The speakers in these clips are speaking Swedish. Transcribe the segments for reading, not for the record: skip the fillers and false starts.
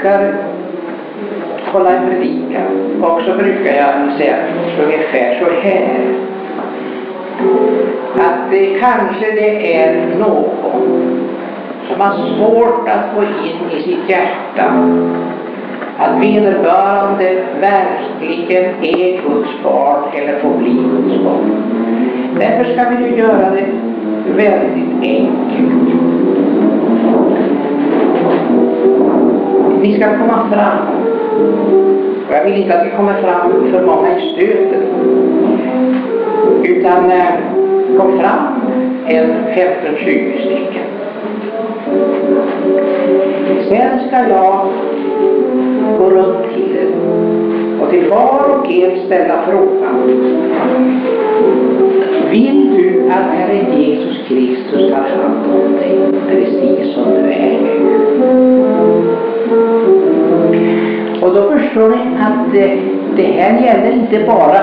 brukar hålla en predikan, och så brukar jag säga ungefär så här, att kanske det är någon som har svårt att få in i sitt hjärta att vederbörande verkligen är Guds barn eller får bli Guds barn. Därför ska vi nu göra det väldigt enkelt. Ni ska komma fram, och jag vill inte att vi kommer fram för många i stöten, utan kom fram en 15-20 stycken. Sen ska jag gå runt till er och till var och en ställa frågan: vill du att Herren Jesus Kristus tar hand om dig precis som du är nu? Och då förstår ni att det här gäller inte bara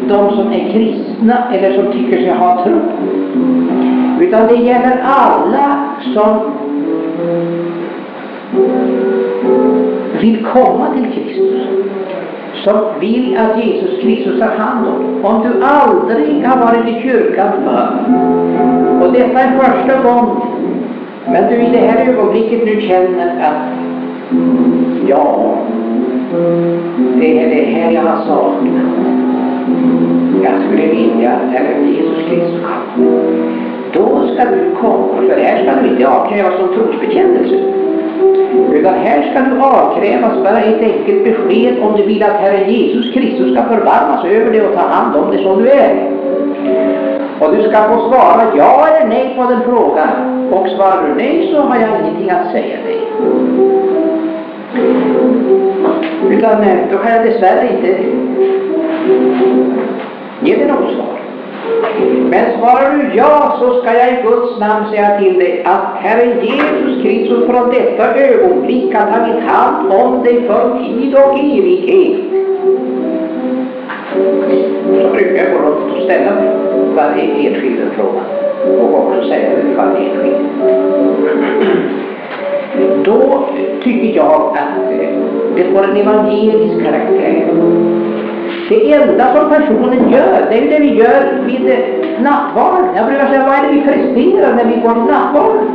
de som är kristna eller som tycker sig ha tro, utan det gäller alla som vill komma till Kristus, som vill att Jesus Kristus tar hand om. Om du aldrig har varit i kyrkan förr, och detta är första gången, men du i det här ögonblicket nu känner att ja, det är det här jag har saknat. Jag skulle vilja att Herren Jesus Kristus kom. Då ska du komma, för här ska du inte avkrävas som trosbekännelse, utan här ska du avkrävas bara ett enkelt besked om du vill att Herren Jesus Kristus ska förbarmas över dig och ta hand om det som du är. Och du ska få svara ja eller nej på den frågan, och svarar du nej så har jag ingenting att säga dig. Utan då kan jag dessvärre inte ge dig något svar. Men svarar du ja, så ska jag i Guds namn säga till dig att Herren Jesus Kristus från detta ögonblick har tagit hand om dig för tid och evighet. Så brukar jag gå runt och ställa varje enskild fråga, och också säga det till varje enskild. Då tycker jag att det får en evangelisk karaktär. Det enda som personen gör, det är ju det vi gör vid nattvarden. Jag brukar säga, vad är det vi presterar när vi går till nattvarden?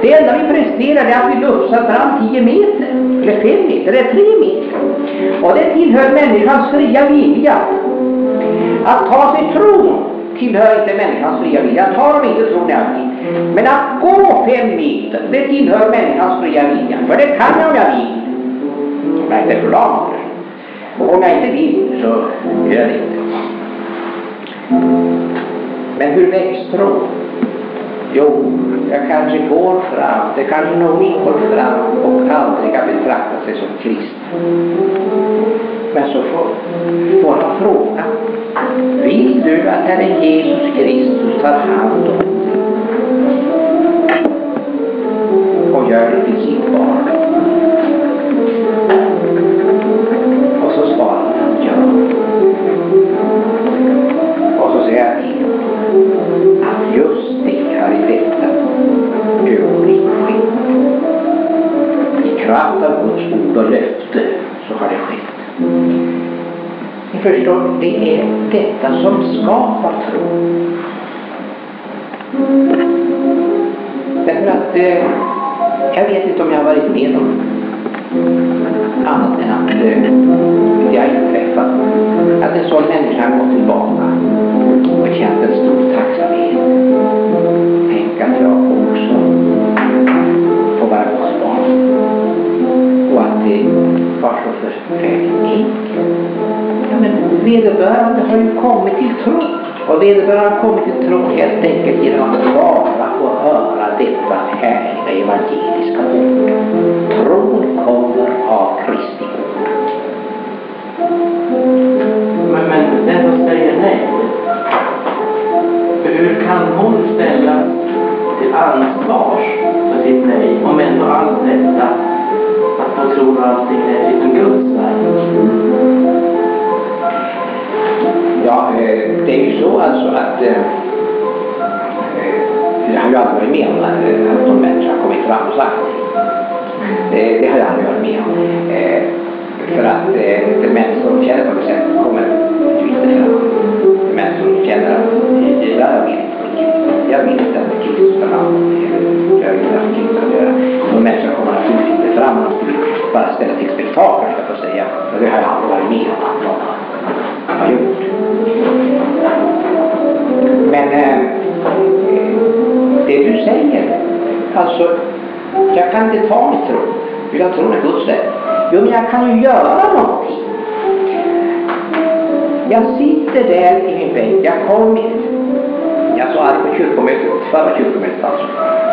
Det enda vi presterar är att vi lussar fram 10 meter, eller 5 meter, eller 3 meter. Och det tillhör människans fria vilja. Att ta sig tron tillhör inte människans fria vilja. Att ta dem inte tron är alltid. Men att gå 5 meter, det tillhör människans fria vilja. För det kan jag om jag vill. Om jag inte är förlamad. Och om jag inte vill så gör jag det inte. Men hur väcks tron? Jo, jag kanske går fram, det kanske någon går fram och aldrig har betraktat sig som kristen. Men så får han fråga: vill du att Herren Jesus Kristus tar hand om dig och gör det till sitt barn? Och så svarar han ja. Och så säger jag till att just det här i detta ögonblick skett. I kraft av Guds ord och löfte så har det skett. Ni förstår, det är detta som skapar tro. Därför att jag vet inte om jag har varit med om annat än att det har inträffat att en sån människa har gått tillbaka och känt en stor tacksamhet. Tänk att jag också får vara Guds barn, och att det var så förfärligt enkelt. Ja, men vederbörande har ju kommit till tro, och vederbörande har kommit till tro helt enkelt genom att bara få höra detta härliga evangeliska ord. Tron kommer av Kristi ord. Men den som säger nej, hur kan hon ställas till ansvars för sitt nej, om ändå allt detta att hon tror allting är liksom Guds verk? Ja, det är ju så alltså att jag har ju aldrig varit med om att någon människa har kommit fram och sagt Det har jag aldrig varit med om. För att de människor som känner på det sättet kommer inte fram. De människor som känner att jag vill inte att Kristus tar hand om det. Jag vill inte att Kristus ska göra. De människor kommer naturligtvis inte fram och bara ställa till spektakel, ska jag få säga. Men det har jag aldrig varit med om att någon har gjort. Men det du säger, alltså, jag kan inte ta mitt tro. Jag tror det Guds rätt. Jo, men jag kan ju göra någonting. Jag sitter där i min bänk. Jag så arg på kyrkomötet, förra kyrkomötet alltså,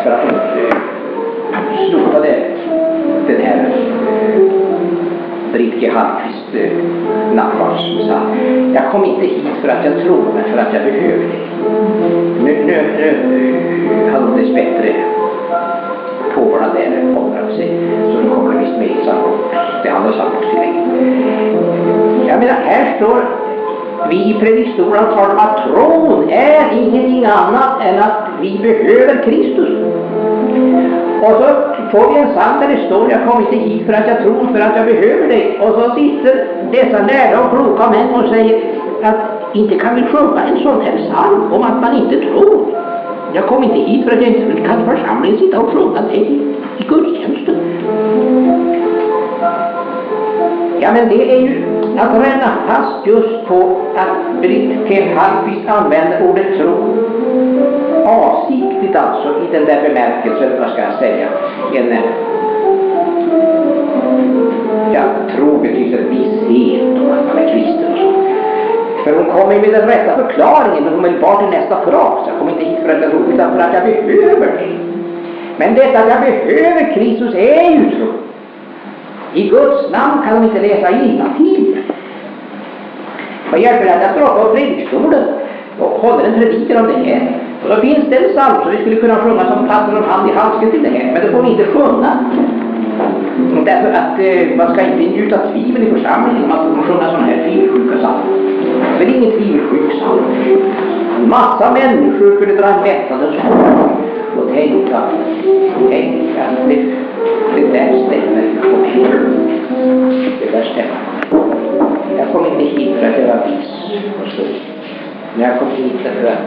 för att de slopade den här Britke Hallqvist nattvardsmissa. Jag kom inte hit för att jag tror, men för att jag behöver det. Nu hade de dessbättre påvarna där ångrat sig, så nu kommer de visst med i det andra sammanhållstillägget. Jag menar, här står vi i predikstolen talar om att tron är ingenting annat än att vi behöver Kristus. Och så får vi en psalm där det står, jag kommer inte hit för att jag tror, för att jag behöver dig. Och så sitter dessa lärda och kloka män och säger att inte kan vi sjunga en sån här psalm om att man inte tror. Jag kom inte hit för att jag inte kan församlingen sitta och sjunga det i gudstjänsten. Ja, men det är ju att ränna fast just på att Britke Hallqvist använder ordet tro. Avsiktligt alltså, i den där bemärkelsen, vad ska jag säga, tro betyder visshet och att man är kristen och så. För hon kommer med den rätta förklaringen, men hon vill bara till nästa fras. Jag kommer inte hit för att jag tror, utan för att jag behöver det. Men detta att jag behöver Kristus är ju tro. I Guds namn kan de inte läsa innantill. Vad hjälper det att jag står på predikstolen och håller en predikan om det här? Och då finns det en psalm som vi skulle kunna sjunga som passar om hand i halsken till det här. Men det får vi inte sjunga. Därför att man ska inte ingjuta tvivel i församlingen om att man får sjunga sådana här tvivelsjuka psalmer. Det är ingen tvivelsjuk psalm. En massa människor skulle dra en mättande skål och tänka att det där stämmer på mig. Det där stämmer. Jag kom inte hit för att göra viss och så. Men jag kom hit för att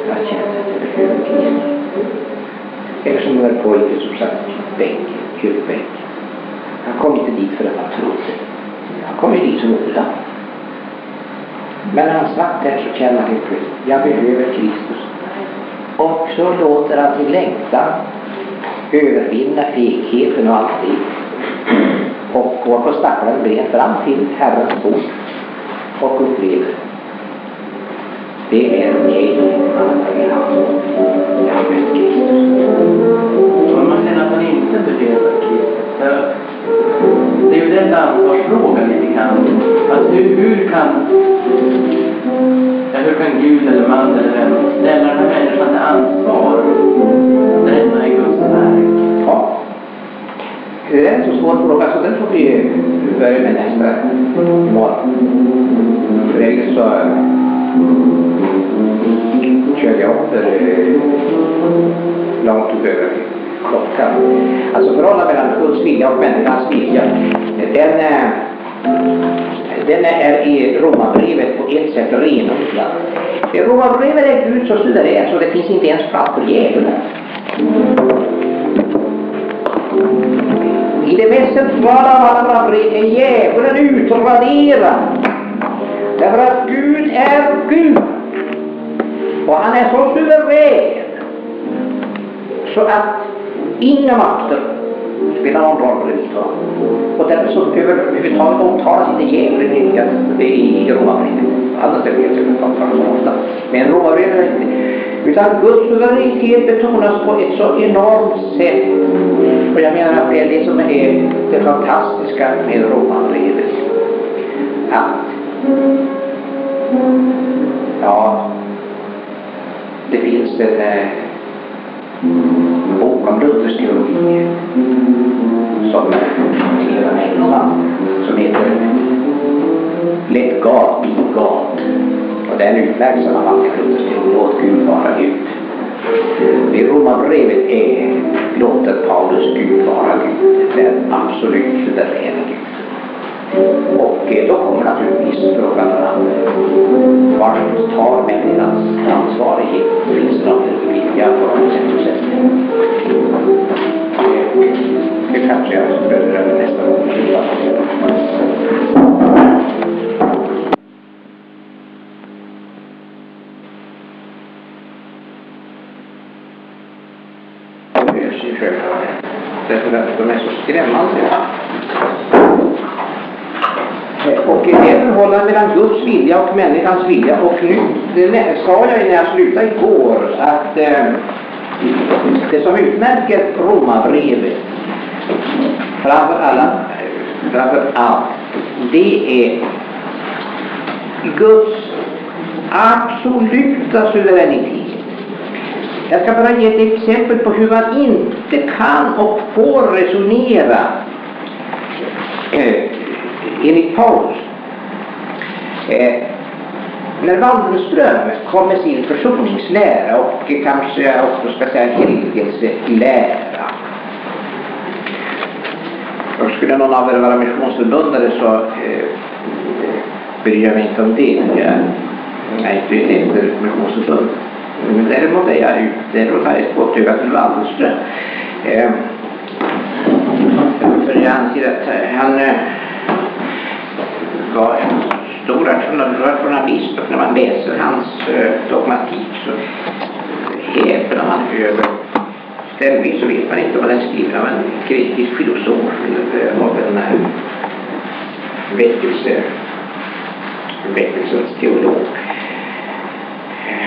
jag kände att jag behöver Kristus. Eller som var pojke som satt i kyrkbänk. Han kom inte dit för att han trodde. Han kom ju dit som Ola. Men när han satt där så kände han plötsligt, jag behöver Kristus. Och så låter han sin längtan övervinna fegheten och allt det. Och går på stapplande ben fram till Herrens bord och upplever. Det är mig han vill ha. Jag har mött Kristus. Om man känner att man inte behöver Kristus, det är ju den ansvarsfråga lite grann. Att hur kan Gud eller man eller vem ställa den här människan till ansvar? Detta är Guds verk. Ja. Det är en så svår fråga, så den får vi börja med nästa morgon. För egen så kör jag upp långt utöver klockan. Alltså förhållandet mellan Guds vilja och människans vilja, den är i Romarbrevet på ett sätt renodlad. I Romarbrevet är Gud så suverän så det finns inte ens plats för djävulen. I det mest centrala av alla brev är djävulen utraderad. Därför att Gud är Gud. Och han är så suverän så att inga makter spelar någon roll för det. Och därför så överhuvudtaget omtalas inte djävulen i Romarbrevet. Annars är det helt överhuvudtaget. Men Romarbrevet är inte. Utan Guds suveränitet betonas på ett så enormt sätt. Och jag menar att det är det som är det fantastiska med Romarbrevet. Att det finns en bok om Luthers teologi som tillhör England som heter Let God be God. Och den utmärks av att Luthers teologi åt Gud vara Gud. i Romarbrevet låter Paulus Gud vara Gud, den absolut suveräna Gud. Och då kommer naturligtvis frågan fram, var tar människans ansvarighet? Finns det något vilja för en sättning? Det kanske jag skulle nästa gång. De är så skrämmande. Och det är förhållandet mellan Guds vilja och människans vilja. Och nu, det sa jag när jag slutade igår, att det som utmärker Romarbrevet framför allt, det är Guds absoluta suveränitet. Jag ska bara ge ett exempel på hur man inte kan och får resonera enligt Paulus. När Waldenström kom med sin försoningslära och kanske jag också ska säga helgelselära, och skulle någon av er vara missionsförbundare så bryr jag mig inte om det. Jag är inte efter missionsförbundet. Men däremot är jag ute och har påtygat till Waldenström. För jag anser att han var en stor rationalist, och när man läser hans dogmatik så häpnar man över. Ställvis så vet man inte vad den skriver av en kritisk filosof eller av en väckelsens teolog.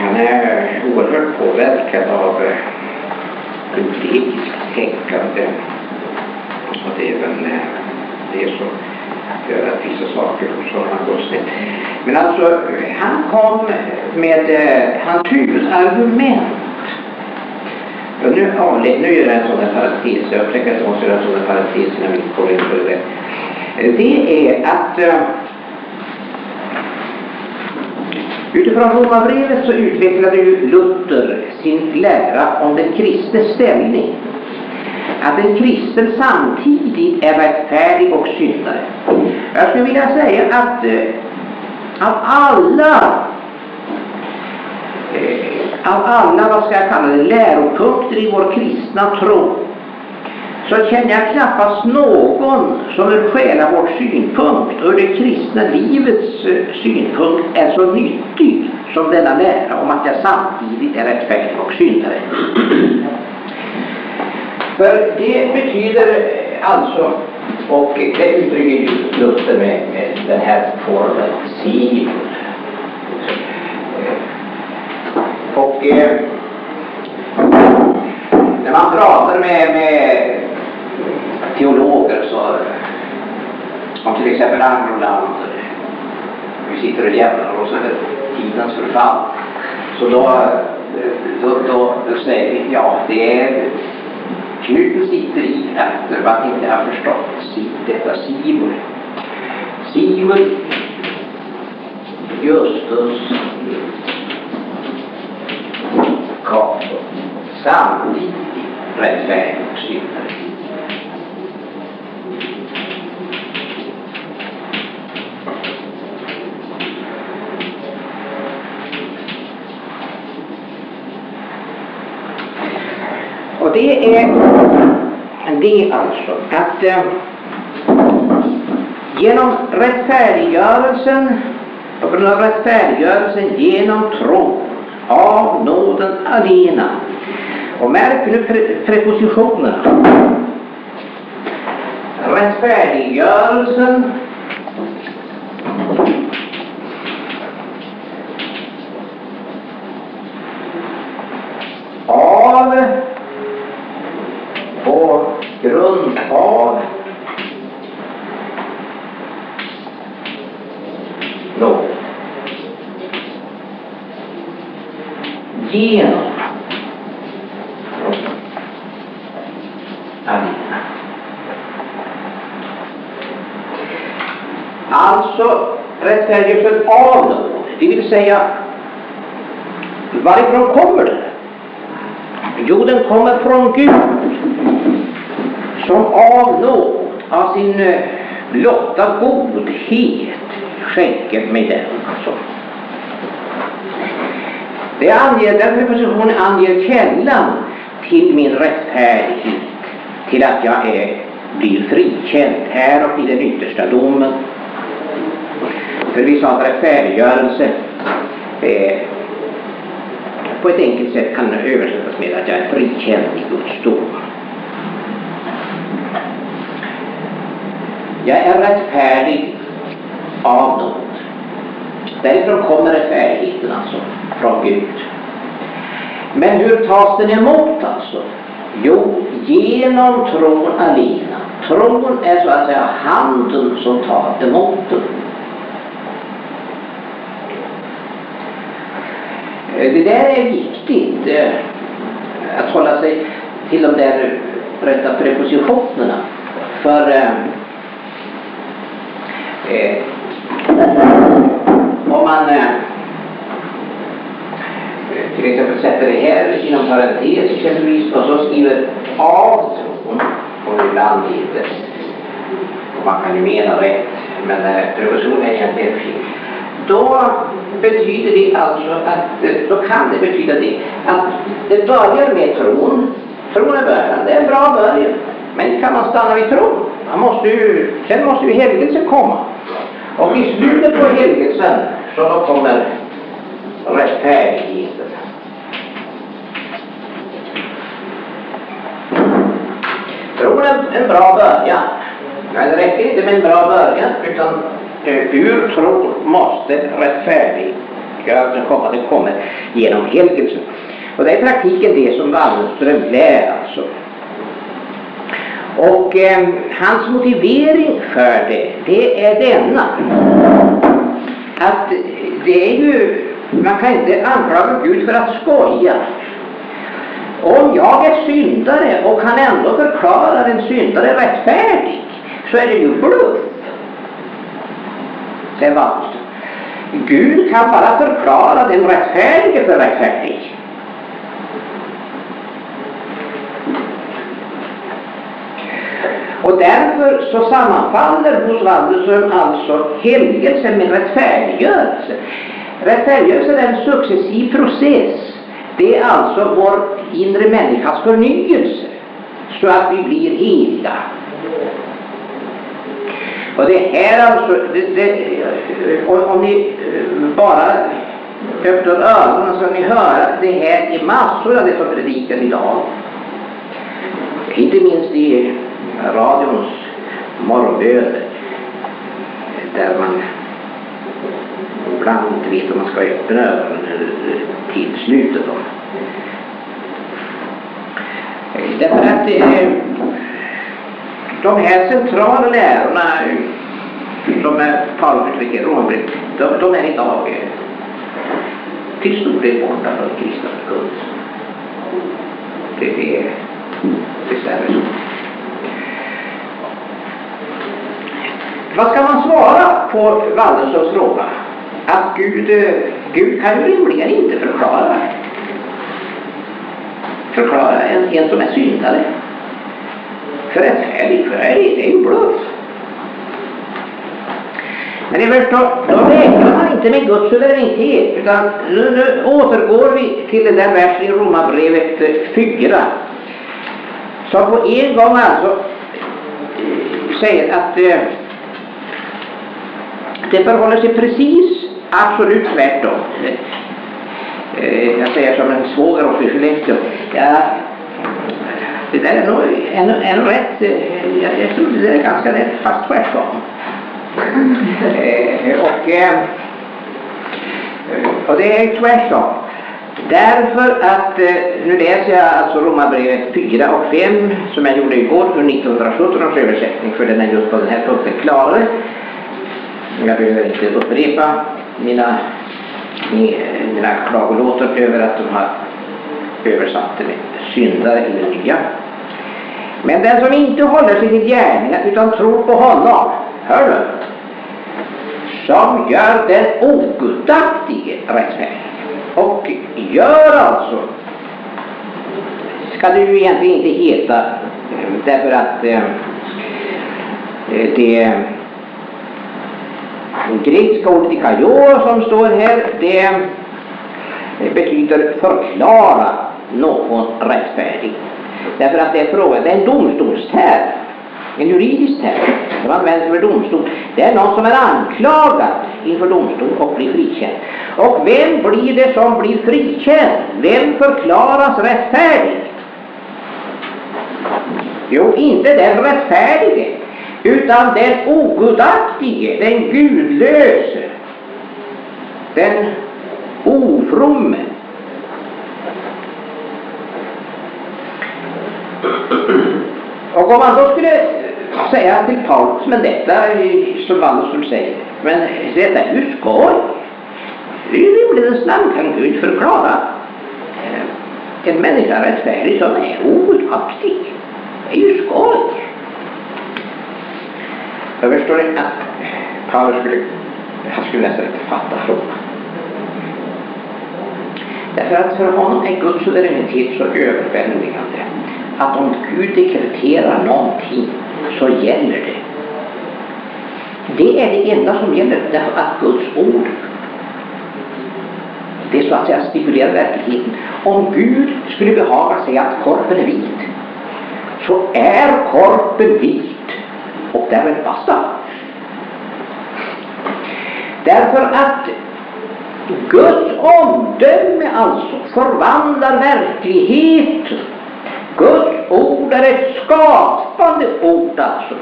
Han är oerhört påverkad av etiskt tänkande, och det är väl det som gör att vissa saker hos honom går snett. Men alltså, han kom med hans huvudargument. Och nu gör jag en sån här parentes, jag försöker att måste göra en sån här parentes innan vi kommer in på det. Det är att utifrån Romarbrevet så utvecklade ju Luther sin lära om den kristnes ställning. Att en kristen samtidigt är rättfärdig och syndare. Jag skulle vilja säga att av alla, vad ska jag kalla det, läropunkter i vår kristna tro, så känner jag knappast någon som ur själavårds synpunkt och ur det kristna livets synpunkt är så nyttig som denna lära om att jag samtidigt är rättfärdig och syndare. För det betyder alltså, och det uttrycker Luther med den här formen siv. Och när man pratar med teologer så, om till exempel Angroland, vi sitter och jämnar oss över tidens förfall, så då säger vi, ja, det är knuten sitter i att man inte har förstått detta Simon. Simon, Justus, Karl, samtidigt rättfärdig och syndare. Och det är det alltså att genom rättfärdiggörelsen, och grund av rättfärdiggörelsen genom tro av nåden alena, och märk nu prepositionerna, rättfärdiggörelsen av på grund av nåd genom alena. Alltså rättfärdigheten av nåd, det vill säga varifrån kommer det? Jo, den kommer från Gud, som av nåd, av sin blotta godhet skänker mig den. Alltså. Den prepositionen anger källan till min rättfärdighet, till att jag blir frikänd här och i den yttersta domen. För vi sa att rättfärdiggörelse på ett enkelt sätt kan översättas med att jag är frikänd i Guds dom. Jag är rättfärdig av nåd. Därifrån kommer rättfärdigheten alltså, från Gud. Men hur tas den emot alltså? Jo, genom tron alena. Tron är så att säga handen som tar emot den. Det där är viktigt, att hålla sig till de där rätta prepositionerna. För om man till exempel sätter det här inom parentes exempelvis och så skriver av tron, och ibland inte, och man kan ju mena rätt, men preposition är egentligen fel. Då betyder det alltså att, då kan det betyda det att det börjar med tron. Tron är början, det är en bra början. Men kan man stanna vid tron? Sen måste ju helgelsen komma. Och i slutet på helgelsen så då kommer rättfärdigheten. Tron är en bra början. Men det räcker inte med en bra början, utan ur tro måste rättfärdiggörelsen komma. Det kommer genom helgelsen. Och det är i praktiken det som Wallenström lär alltså. Och hans motivering för det är denna. Att det är ju, man kan inte anklaga Gud för att skoja. Om jag är syndare och kan ändå förklara en syndare rättfärdig, så är det ju bluff. Säger Wallenström. Gud kan bara förklara den rättfärdige för rättfärdig. Och därför så sammanfaller hos Wallenström alltså helgelse med rättfärdiggörelse. Rättfärdiggörelse är en successiv process. Det är alltså vår inre människas förnyelse, så att vi blir heliga. Och det här alltså, om ni bara öppnar ögonen så ni hör det här i massor av det som predikan idag. Inte minst i radions morgonböner, där man ibland inte vet om man ska öppna ögonen till slutet då. Därför att de här centrala lärorna som är Paulusuttrycket romabrevet, de är idag till stor del borta från kristna förkunnelse. Det är dessvärre så. Vad ska man svara på Wallenströms fråga? Att Gud kan ju rimligen inte förklara en som är syndare. För rättfärdig, det är ju bluff. Men då räknar man inte med Guds suveränitet, utan nu återgår vi till den där versen i Romarbrevet 4, som på en gång alltså säger att det förhåller sig precis absolut tvärtom. Jag säger som en svåger och i Skellefteå. Det där är nog en rätt, jag tror det är ganska rätt, fast tvärtom. Och det är tvärtom. Därför att, nu läser jag alltså Romarbrevet 4 och 5 som jag gjorde igår för 1917 års översättning, för den är just på den här punkten klarare. Jag behöver inte upprepa mina klagolåtar över att de har översatt det med syndare i det nya. Men den som inte håller sig till gärningar utan tror på honom, hör du, som gör den ogudaktige rättfärdig och gör alltså ska det ju egentligen inte heta, därför att det grekiska ordet dikaios som står här, det betyder förklara någon rättfärdig. Därför att det är en domstolsterm, en juridisk term som används för domstol. Det är någon som är anklagad inför domstol och blir frikänd. Och vem blir det som blir frikänd? Vem förklaras rättfärdig? Jo, inte den rättfärdige, utan den ogudaktige, den gudlöse, den ofromme. Och om man då skulle säga till Paulus, men detta som Wallström säger, men detta är ju skoj. Det är ju rimligtvis namn kan Gud förklara en människa rättfärdig som är ogudaktig. Det är ju skoj. Jag förstår inte att Paulus skulle nästan inte fatta frågan. Därför att för honom är Guds suveränitet så överväldigande att om Gud dekreterar någonting så gäller det. Det är det enda som gäller, därför att Guds ord, det är så att säga stipulerar verkligheten. Om Gud skulle behaga sig att korpen är vit, så är korpen vit och därmed basta. Därför att Guds omdöme alltså förvandlar verkligheten. Guds ord är ett skapande ord alltså.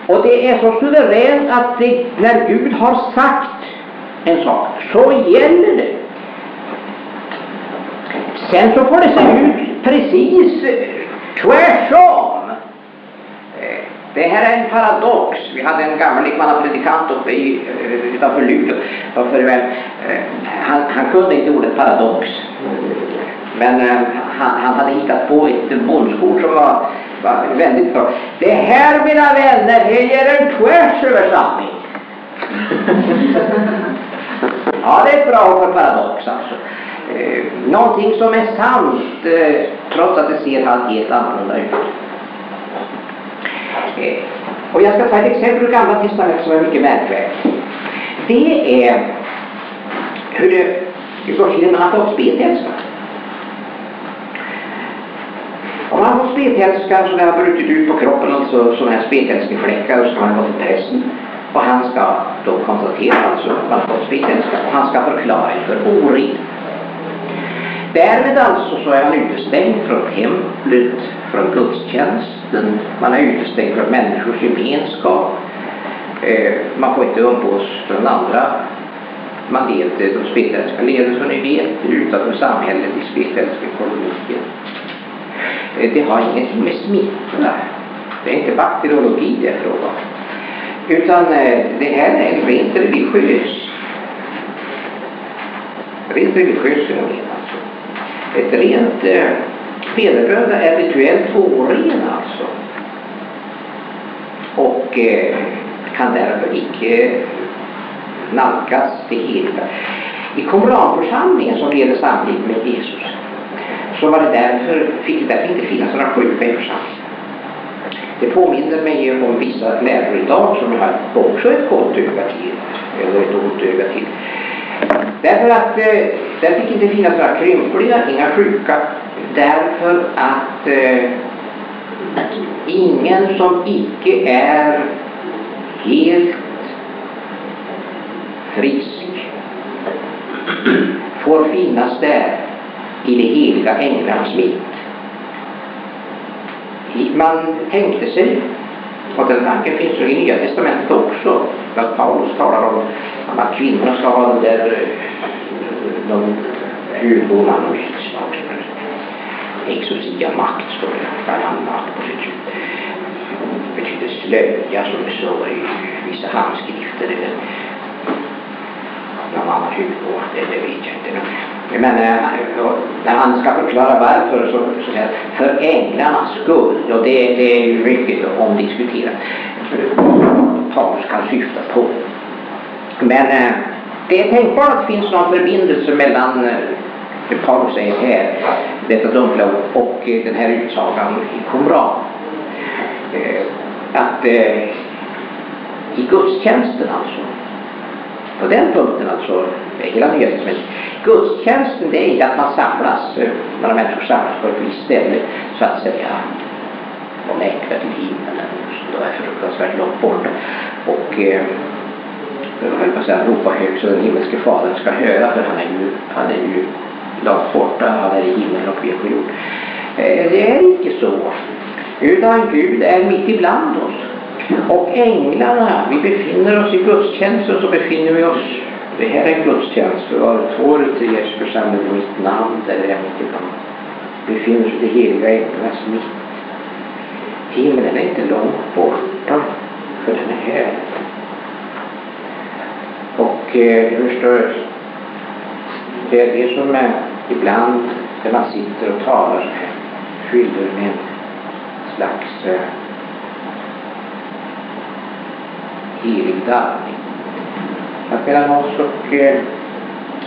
Och det är så suveränt att det, när Gud har sagt en sak så gäller det. Sen så får det se ut precis tvärsom. Det här är en paradox. Vi hade en gammal lekmannapredikant uppe utanför Luleå. Han kunde inte ordet paradox. Men han hade hittat på ett bondskort som var väldigt bra. Det här, mina vänner, det är en tvärsöversättning. Ja, det är bra för paradox alltså. Någonting som är sant trots att det ser helt annorlunda ut. Och jag ska ta ett exempel ur Gamla testamentet som är mycket märkvärdigt. Det är hur det går till när man har fått spetälska. Om man har fått spetälska så det har brutit ut på kroppen, alltså sådana här spetälskefläckar, och så har man gått till prästen. Och han ska då konstatera alltså att man har fått spetälska och han ska förklara för oren. Därmed alltså så är man utestängd från templet, från gudstjänsten, man är utestängd från människors gemenskap, man får inte umgås från andra, man lever de spetälska lever som ni vet utanför samhället i spetälska kolonier. Det har ingenting med smitta, det är inte bakteriologi det är fråga om, utan det här är en rent religiös fenomen alltså. Ett rent vederbörande är rituellt oren alltså. Och kan därför icke nalkas det heliga. I kommunalförsamlingen som leder samtidigt med Jesus så var det därför, fick det därför inte finnas några sjuka i församlingen. Det påminner mig om vissa lärare idag som har också ett gott öga till, eller ett ont öga till. Därför att där fick inte finnas några krymplingar, inga sjuka, därför att ingen som icke är helt frisk får finnas där i det heliga änglarnas mitt. Man tänkte sig, och den tanken finns ju i Nya testamentet också, att Paulus talar om att kvinnorna ska ha den där de huvudbonan och exosia makt, står det, varann makt på sitt djup. Det betyder slöja som det står i vissa handskrifter eller någon annan huvudbon, det vet jag inte. Men när han ska förklara varför så här, för änglarnas skull, och det är ju mycket omdiskuterat, Paulus kan syfta på. Men det är tänkbart att det finns någon förbindelse mellan det Paulus säger här detta dunkla ord och den här utsagan i Qumran. Att i gudstjänsten alltså, på den punkten alltså, hela Nya Testamentet, gudstjänsten det är inte att man samlas, några människor samlas på ett visst ställe så att säga och längtar till himlen som då är fruktansvärt långt bort och jag höll på att säga ropa högt så den himmelske fadern ska höra, för han är ju långt borta, han är i himlen och vi är på jord. Det är inte så, utan Gud är mitt ibland oss. Och änglarna, vi befinner oss i gudstjänsten, så befinner vi oss, det här är en gudstjänst, för var två eller tre är församlade i mitt namn, där är mitt ibland. Befinner sig de heliga änglarnas mitt. Himlen är inte långt borta, för den är här. Och det förstås, det är det som är ibland när man sitter och talar fyller med en slags helig darrning. Att mellan oss och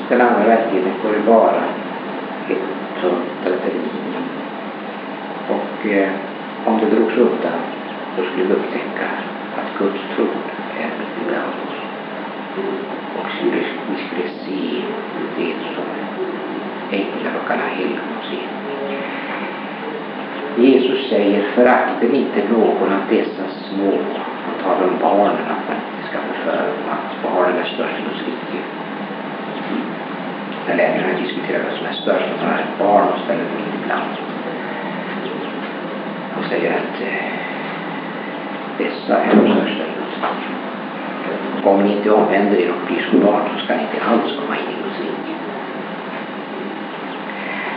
den andra verkligheten får det vara ett tunt arteri. Och om det drogs undan så skulle vi upptäcka att Guds tron är mitt ibland oss. Och vi skulle se det som änglar och alla helgon ser. Jesus säger, förakten inte någon av dessa små. Han talar om barnen, att man inte ska förföra att barnen är störst hos riket. När lärarna diskuterar vad som är störst, och sådana här barn och ställer dem in ibland. Och säger att dessa är de största hos riket. Och om ni inte omvänder er och blir som barn så ska ni inte alls komma in i Guds rike.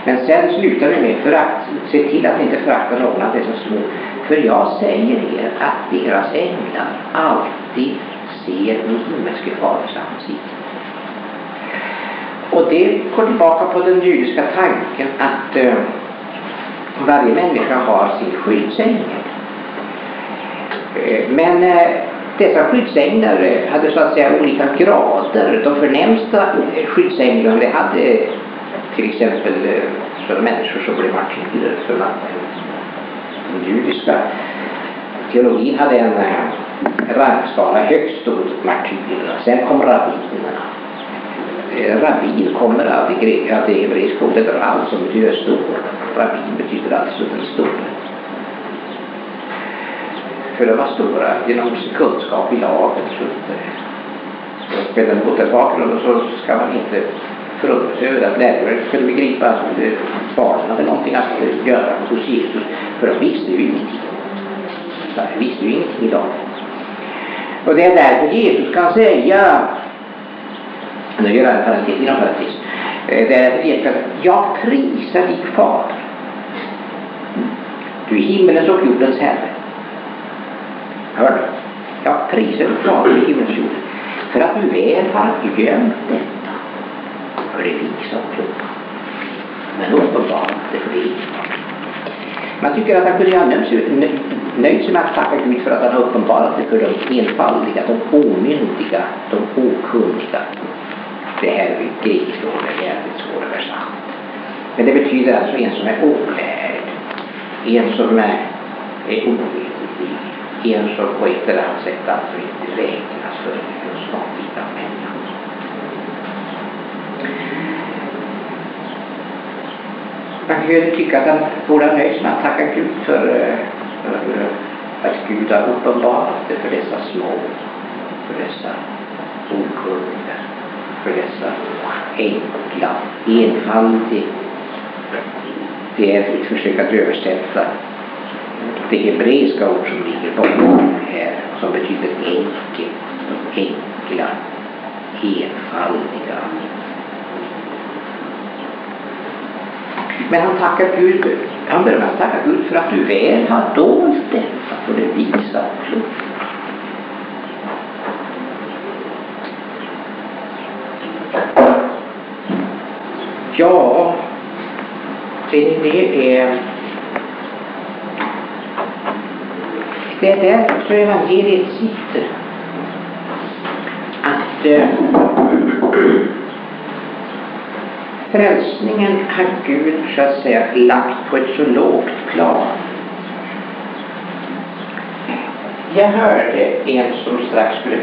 Men sen slutar vi med förakt. Se till att ni inte föraktar någon av dessa små. För jag säger er att deras änglar alltid ser min himmelske faders ansikte. Och det går tillbaka på den judiska tanken att varje människa har sin skyddsängel. Men dessa skyddsänglar hade så att säga olika grader. De förnämsta skyddsänglarna det hade till exempel sådana människor som blev martyrer för den judiska teologin hade en rangskala högst stod martyrerna. Sen kom rabbinerna. Rabbin kommer av det hebreiska ordet rav som betyder stor. Rabbin betyder alltså den stora. För de var stora genom sin kunskap i lagen. Med den mot bakgrunden så ska man inte förundra sig över att lärare skulle begripa att barnen hade någonting att göra hos Jesus. För de visste ju ingenting. De visste ju ingenting idag. Och det är därför Jesus kan säga, nu gör jag en parentes inom parentes, det är därför Jesus kan säga, jag prisar dig far. Du är himmelens och jordens herre. Hör du? Jag prisar dig far i himmelens jord. För att du väl har gömt detta. För det visar klart. Men uppenbart det för det. Man tycker att han kunde ha nöjt sig med att tacka Gud för att han har uppenbarat det för de enfaldiga, de omyndiga, de okunniga. Det här är grekiskt ord, det är jävligt svårt att versa. Men det betyder alltså en som är olärd, en som är ovettig, en som på ett eller annat sätt alltså inte räknas för just någonting av människor. Man kan ju tycka att han borde ha nöjt med att tacka Gud för att Gud har uppenbarat det för dessa små, för dessa okunniga, för dessa enkla, enfaldiga. Det är ett försök att översätta det hebreiska ord som ligger bakom här, som betyder enkel, enkla, enfaldiga. Men han tackar Gud, han börjar med att tacka Gud för att du väl har dolt detta, för det visar klart. Ja, det är där så evangeliet sitter. Att frälsningen har Gud så att säga lagt på ett så lågt plan. Jag hörde en som strax skulle